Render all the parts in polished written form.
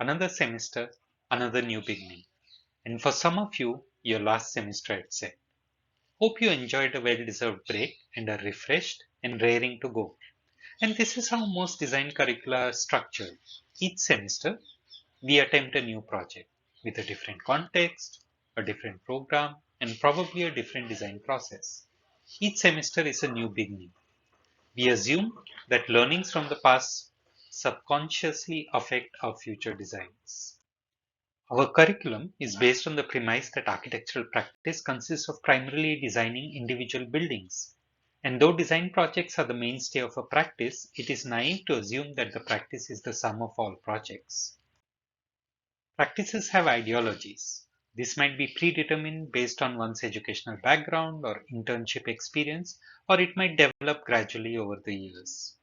another semester, another new beginning. And for some of you, your last semester at CEPT. Hope you enjoyed a well-deserved break and are refreshed and raring to go. And this is how most design curricula are structured. Each semester, we attempt a new project with a different context, a different program, and probably a different design process. Each semester is a new beginning. We assume that learnings from the past subconsciously affect our future designs. Our curriculum is based on the premise that architectural practice consists of primarily designing individual buildings. And though design projects are the mainstay of a practice, it is naive to assume that the practice is the sum of all projects. Practices have ideologies. This might be predetermined based on one's educational background or internship experience, or it might develop gradually over the years.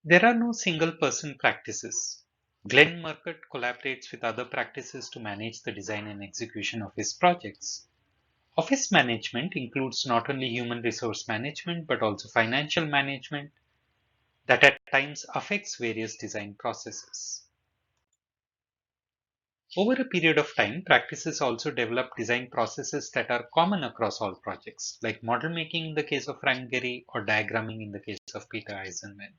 There are no single person practices. Glenn Murcutt collaborates with other practices to manage the design and execution of his projects. Office management includes not only human resource management but also financial management that at times affects various design processes. Over a period of time, practices also develop design processes that are common across all projects, like model making in the case of Frank Gehry or diagramming in the case of Peter Eisenman.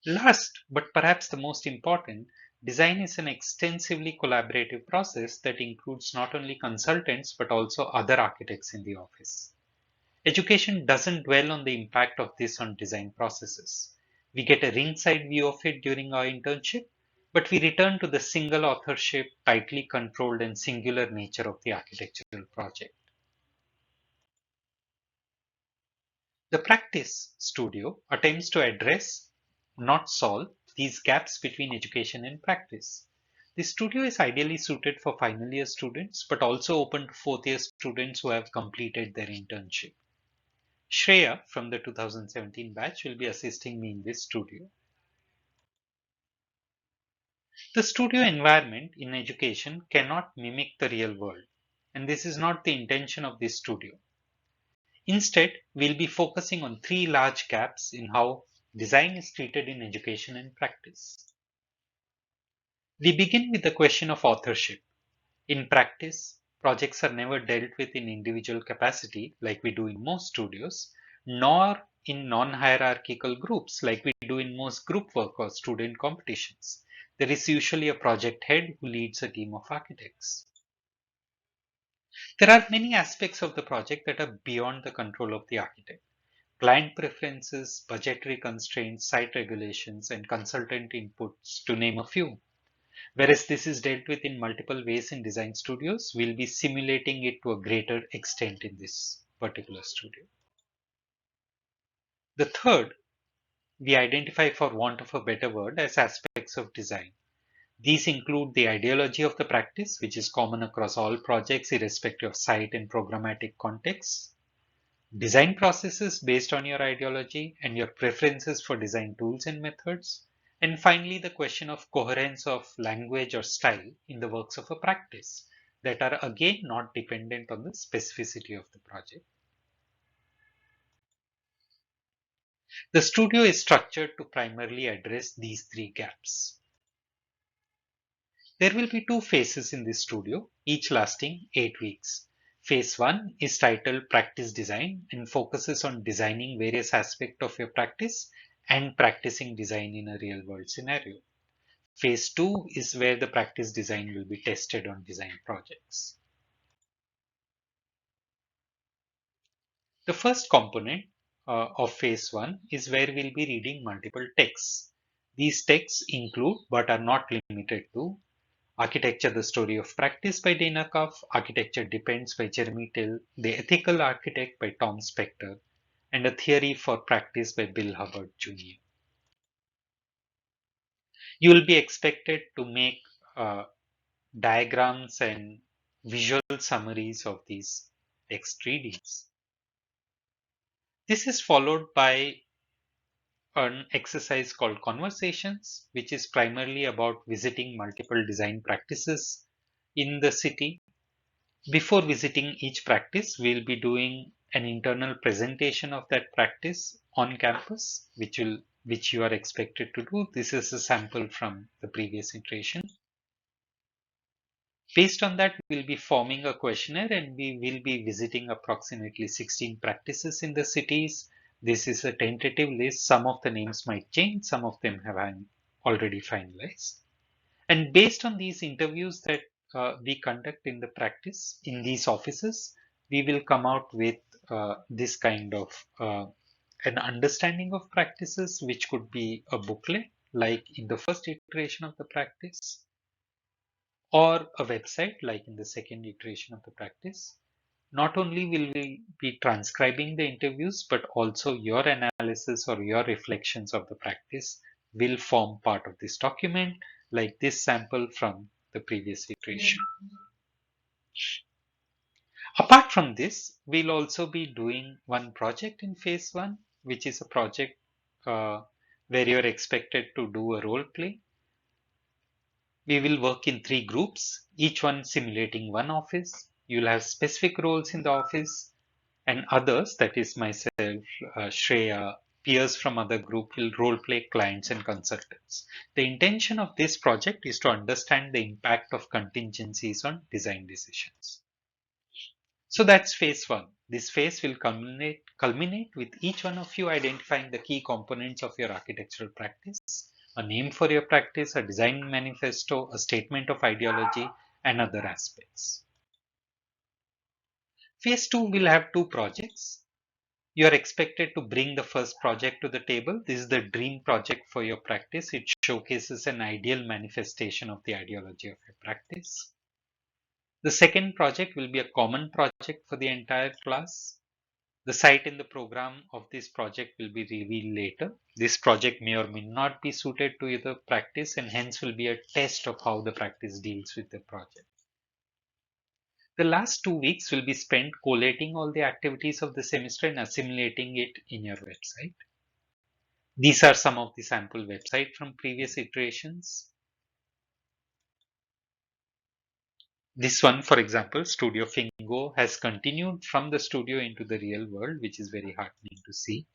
Last, but perhaps the most important, design is an extensively collaborative process that includes not only consultants but also other architects in the office. Education doesn't dwell on the impact of this on design processes. We get a ringside view of it during our internship, but we return to the single authorship, tightly controlled and singular nature of the architectural project. The practice studio attempts to address, not solve, these gaps between education and practice. The studio is ideally suited for final year students, but also open to fourth year students who have completed their internship. Shreya from the 2017 batch will be assisting me in this studio. The studio environment in education cannot mimic the real world, and this is not the intention of this studio. Instead, we'll be focusing on three large gaps in how design is treated in education and practice. We begin with the question of authorship. In practice, projects are never dealt with in individual capacity like we do in most studios, nor in non-hierarchical groups like we do in most group work or student competitions. There is usually a project head who leads a team of architects. There are many aspects of the project that are beyond the control of the architect. Client preferences, budgetary constraints, site regulations, and consultant inputs, to name a few. Whereas this is dealt with in multiple ways in design studios, we'll be simulating it to a greater extent in this particular studio. The third, we identify, for want of a better word, as aspects of design. These include the ideology of the practice, which is common across all projects irrespective of site and programmatic contexts, design processes based on your ideology and your preferences for design tools and methods, and finally the question of coherence of language or style in the works of a practice that are again not dependent on the specificity of the project. The studio is structured to primarily address these three gaps. There will be two phases in this studio, each lasting 8 weeks. Phase 1 is titled Practice Design and focuses on designing various aspects of your practice and practicing design in a real world scenario. Phase 2 is where the practice design will be tested on design projects. The first component of phase 1 is where we'll be reading multiple texts. These texts include, but are not limited to, Architecture, the Story of Practice by Dana Cuff, Architecture Depends by Jeremy Till, The Ethical Architect by Tom Spector, and A Theory for Practice by Bill Hubbard Jr. You will be expected to make diagrams and visual summaries of these text readings. This is followed by an exercise called Conversations, which is primarily about visiting multiple design practices in the city. Before visiting each practice, we'll be doing an internal presentation of that practice on campus, which will which you are expected to do. This is a sample from the previous iteration. Based on that, we'll be forming a questionnaire and we will be visiting approximately 16 practices in the cities. This is a tentative list. Some of the names might change, some of them have already finalized. And based on these interviews that we conduct in the practice in these offices, we will come out with this kind of an understanding of practices, which could be a booklet, like in the first iteration of the practice, or a website, like in the second iteration of the practice. Not only will we be transcribing the interviews, but also your analysis or your reflections of the practice will form part of this document, like this sample from the previous iteration. Apart from this, we'll also be doing one project in phase one, which is a project where you're expected to do a role play. We will work in 3 groups, each one simulating one office. You'll have specific roles in the office, and others, that is myself, Shreya, peers from other group will role play clients and consultants. The intention of this project is to understand the impact of contingencies on design decisions. So that's phase one. This phase will culminate with each one of you identifying the key components of your architectural practice, a name for your practice, a design manifesto, a statement of ideology, and other aspects. Phase two will have 2 projects. You are expected to bring the first project to the table. This is the dream project for your practice. It showcases an ideal manifestation of the ideology of your practice. The second project will be a common project for the entire class. The site in the program of this project will be revealed later. This project may or may not be suited to either practice and hence will be a test of how the practice deals with the project. The last 2 weeks will be spent collating all the activities of the semester and assimilating it in your website. These are some of the sample websites from previous iterations. This one, for example, Studio Fingo, has continued from the studio into the real world, which is very heartening to see.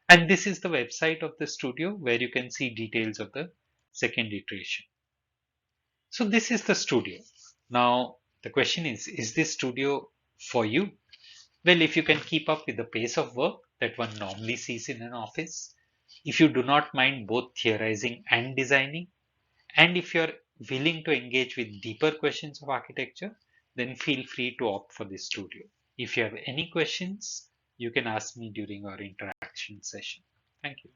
And this is the website of the studio where you can see details of the second iteration. So this is the studio. Now, the question is this studio for you? Well, if you can keep up with the pace of work that one normally sees in an office, if you do not mind both theorizing and designing, and if you're willing to engage with deeper questions of architecture, then feel free to opt for this studio. If you have any questions, you can ask me during our interaction session. Thank you.